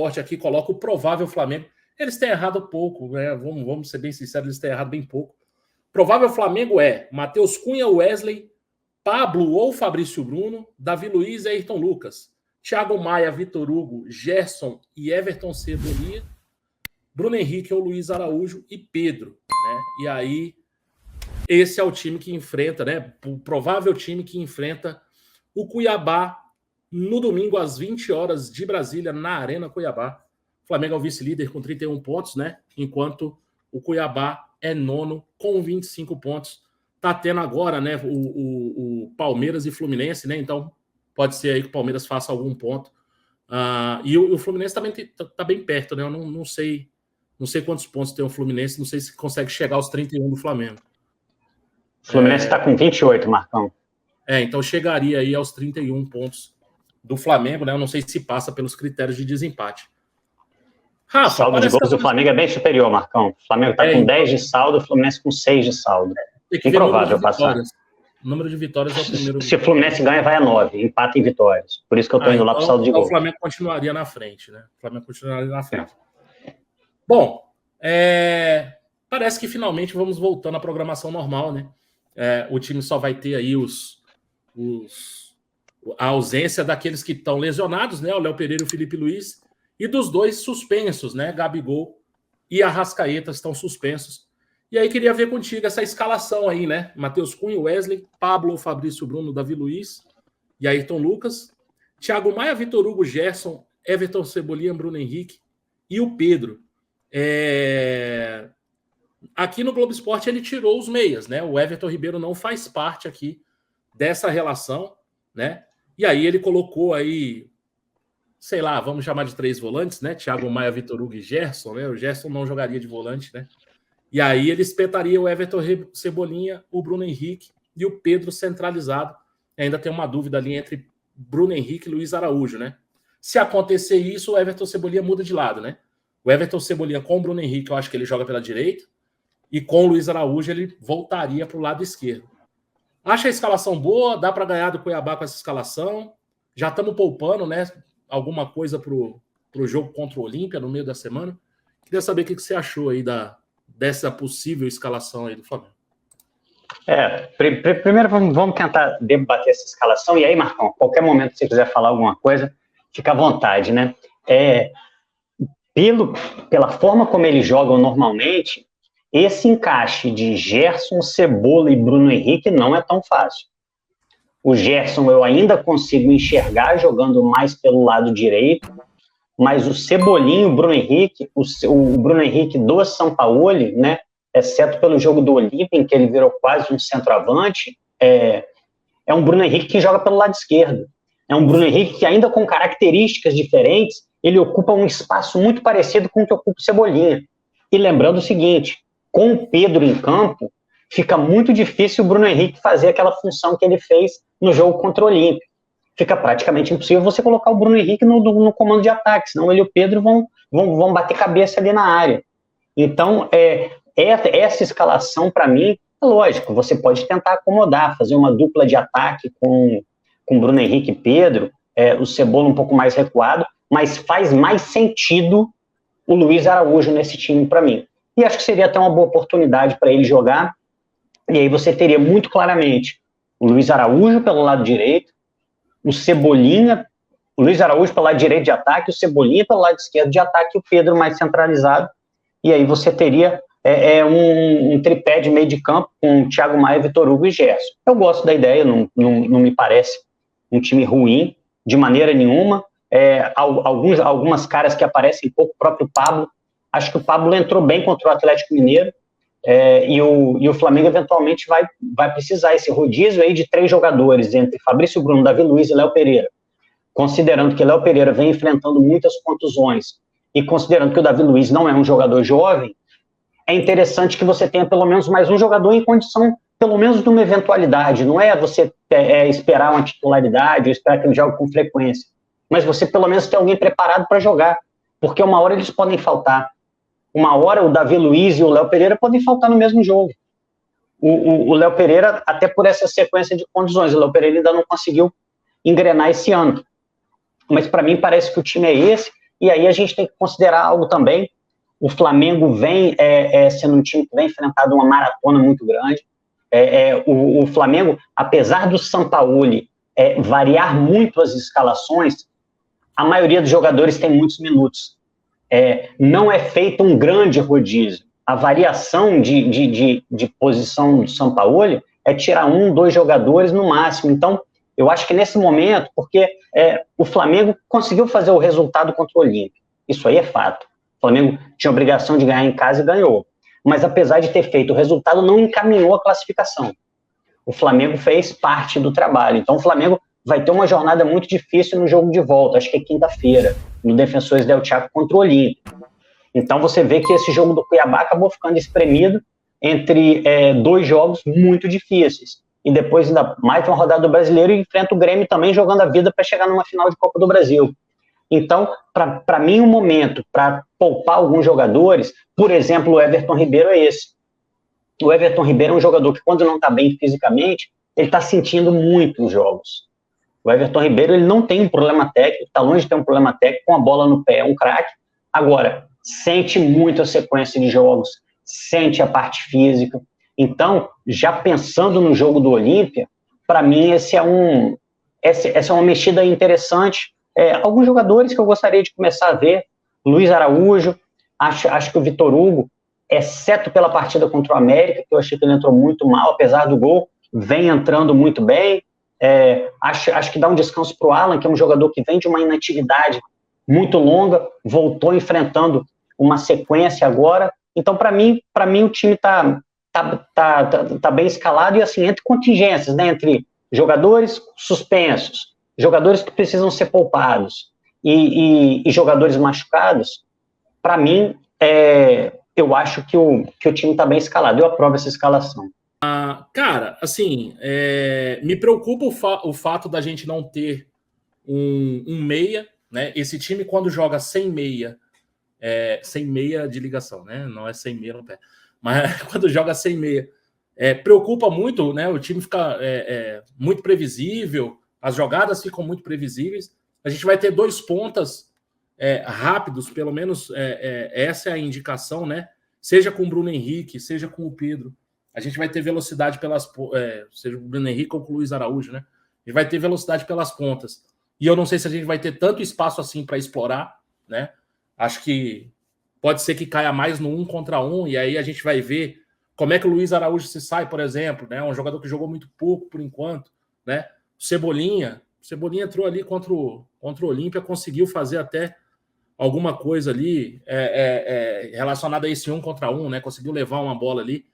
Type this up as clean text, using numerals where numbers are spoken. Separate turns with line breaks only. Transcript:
Esporte aqui coloca o provável Flamengo. Eles têm errado pouco, né? Vamos ser bem sinceros, eles têm errado bem pouco. Provável Flamengo é Matheus Cunha, Wesley, Pablo ou Fabrício Bruno, Davi Luiz e Ayrton Lucas, Thiago Maia, Vitor Hugo, Gerson e Everton Cebolinha, Bruno Henrique ou Luiz Araújo e Pedro, né? E aí, esse é o time que enfrenta, né? O provável time que enfrenta o Cuiabá no domingo às 20 horas de Brasília, na Arena Cuiabá. O Flamengo é o vice-líder com 31 pontos, né? Enquanto o Cuiabá é nono com 25 pontos. Tá tendo agora, né, o Palmeiras e Fluminense, né? Então, pode ser aí que o Palmeiras faça algum ponto. E o Fluminense também tá bem perto, né? Eu não sei quantos pontos tem o Fluminense, não sei se consegue chegar aos 31 do Flamengo.
O Fluminense está com 28, Marcão.
Então chegaria aí aos 31 pontos do Flamengo, né? Eu não sei se passa pelos critérios de desempate.
Rafa, o saldo de gols do Flamengo é bem superior, Marcão. O Flamengo está com 10 de saldo, o Fluminense com 6 de saldo. Improvável passar.
O número de vitórias é o primeiro.
Se o Fluminense ganha, vai a 9, empata em vitórias. Por isso que eu estou indo lá para o saldo de gols.
O Flamengo continuaria na frente, né? O Flamengo continuaria na frente. Bom, parece que finalmente vamos voltando à programação normal, né? O time só vai ter aí a ausência daqueles que estão lesionados, né? O Léo Pereira e o Felipe Luiz, e dos dois suspensos, né? Gabigol e Arrascaeta estão suspensos. E aí queria ver contigo essa escalação aí, né? Matheus Cunha, Wesley, Pablo, Fabrício Bruno, Davi Luiz e Ayrton Lucas, Thiago Maia, Vitor Hugo, Gerson, Everton Cebolinha, Bruno Henrique e o Pedro. Aqui no Globo Esporte ele tirou os meias, né? O Everton Ribeiro não faz parte aqui dessa relação, né? E aí ele colocou aí, sei lá, vamos chamar de 3 volantes, né? Thiago Maia, Vitor Hugo e Gerson, né? O Gerson não jogaria de volante, né? E aí ele espetaria o Everton Cebolinha, o Bruno Henrique e o Pedro centralizado. E ainda tem uma dúvida ali entre Bruno Henrique e Luiz Araújo, né? Se acontecer isso, o Everton Cebolinha muda de lado, né? O Everton Cebolinha com o Bruno Henrique, eu acho que ele joga pela direita. E com o Luiz Araújo, ele voltaria para o lado esquerdo. Acha a escalação boa? Dá para ganhar do Cuiabá com essa escalação? Já estamos poupando, né? Alguma coisa para o jogo contra o Olímpia no meio da semana. Queria saber o que você achou aí dessa possível escalação aí do Flamengo.
Primeiro vamos tentar debater essa escalação. E aí, Marcão, a qualquer momento que você quiser falar alguma coisa, fica à vontade, né? Pela forma como eles jogam normalmente, esse encaixe de Gerson, Cebola e Bruno Henrique não é tão fácil. O Gerson eu ainda consigo enxergar jogando mais pelo lado direito, mas o Cebolinha, o Bruno Henrique, o Bruno Henrique do Sampaoli, né, exceto pelo jogo do Olímpia, em que ele virou quase um centroavante, é um Bruno Henrique que joga pelo lado esquerdo. É um Bruno Henrique que, ainda com características diferentes, ele ocupa um espaço muito parecido com o que ocupa o Cebolinha. E lembrando o seguinte, com o Pedro em campo, fica muito difícil o Bruno Henrique fazer aquela função que ele fez no jogo contra o Olímpia. Fica praticamente impossível você colocar o Bruno Henrique no comando de ataque, senão ele e o Pedro vão bater cabeça ali na área. Então, essa escalação, para mim, é lógico, você pode tentar acomodar, fazer uma dupla de ataque com Bruno Henrique e Pedro, o Cebola um pouco mais recuado, mas faz mais sentido o Luiz Araújo nesse time para mim. E acho que seria até uma boa oportunidade para ele jogar, e aí você teria muito claramente o Luiz Araújo pelo lado direito, o Cebolinha, o Luiz Araújo pelo lado direito de ataque, o Cebolinha pelo lado esquerdo de ataque e o Pedro mais centralizado, e aí você teria um tripé de meio de campo com Thiago Maia, Vitor Hugo e Gerson. Eu gosto da ideia, não me parece um time ruim de maneira nenhuma. Algumas caras que aparecem pouco, o próprio Pablo, acho que o Pablo entrou bem contra o Atlético Mineiro, e o Flamengo eventualmente vai precisar esse rodízio aí de 3 jogadores entre Fabrício Bruno, Davi Luiz e Léo Pereira, considerando que Léo Pereira vem enfrentando muitas contusões e considerando que o Davi Luiz não é um jogador jovem, é interessante que você tenha pelo menos mais um jogador em condição, pelo menos de uma eventualidade, não é você esperar uma titularidade ou esperar que ele jogue com frequência, mas você pelo menos ter alguém preparado para jogar, porque uma hora eles podem faltar. Uma hora o Davi Luiz e o Léo Pereira podem faltar no mesmo jogo. O Léo Pereira, até por essa sequência de condições, o Léo Pereira ainda não conseguiu engrenar esse ano. Mas para mim parece que o time é esse, E aí a gente tem que considerar algo também. O Flamengo vem sendo um time que vem enfrentado uma maratona muito grande. O Flamengo, apesar do Sampaoli variar muito as escalações, a maioria dos jogadores tem muitos minutos. Não é feito um grande rodízio. A variação de posição do Sampaoli é tirar 1, 2 jogadores no máximo. Então, eu acho que nesse momento, porque o Flamengo conseguiu fazer o resultado contra o Olímpia. Isso aí é fato. O Flamengo tinha a obrigação de ganhar em casa e ganhou. Mas apesar de ter feito o resultado, não encaminhou a classificação. O Flamengo fez parte do trabalho. Então o Flamengo vai ter uma jornada muito difícil no jogo de volta, acho que é quinta-feira, no Defensores del Chaco contra o Olímpia. Então você vê que esse jogo do Cuiabá acabou ficando espremido entre 2 jogos muito difíceis. E depois ainda mais uma rodada do Brasileiro e enfrenta o Grêmio também jogando a vida para chegar numa final de Copa do Brasil. Então, para mim, o momento para poupar alguns jogadores, por exemplo, o Everton Ribeiro é esse. O Everton Ribeiro é um jogador que, quando não está bem fisicamente, ele está sentindo muito os jogos. O Everton Ribeiro ele não tem um problema técnico, está longe de ter um problema técnico, com a bola no pé, é um craque. Agora, sente muito a sequência de jogos, sente a parte física. Então, já pensando no jogo do Olímpia, para mim essa é uma mexida interessante. Alguns jogadores que eu gostaria de começar a ver, Luiz Araújo, acho que o Vitor Hugo, exceto pela partida contra o América, que eu achei que ele entrou muito mal, apesar do gol, vem entrando muito bem. Acho que dá um descanso para o Alan, que é um jogador que vem de uma inatividade muito longa, voltou enfrentando uma sequência agora. Então, para mim o time está bem escalado e assim, entre contingências, né, entre jogadores suspensos, jogadores que precisam ser poupados e jogadores machucados, para mim, eu acho que o time está bem escalado. Eu aprovo essa escalação.
Cara, assim, me preocupa o fato da gente não ter um meia, né? Esse time, quando joga sem meia de ligação, né? Não é sem meia no pé, mas quando joga sem meia, preocupa muito, né? O time fica muito previsível, as jogadas ficam muito previsíveis. A gente vai ter 2 pontas rápidos, pelo menos essa é a indicação, né? Seja com o Bruno Henrique, seja com o Pedro. A gente vai ter velocidade seja o Bruno Henrique ou com o Luiz Araújo, né? A gente vai ter velocidade pelas pontas. E eu não sei se a gente vai ter tanto espaço assim para explorar, né? Acho que pode ser que caia mais no 1 contra 1, e aí a gente vai ver como é que o Luiz Araújo se sai, por exemplo, né? Um jogador que jogou muito pouco por enquanto, né? O Cebolinha entrou ali contra o Olímpia, conseguiu fazer até alguma coisa ali relacionada a esse 1 contra 1, né? Conseguiu levar uma bola ali.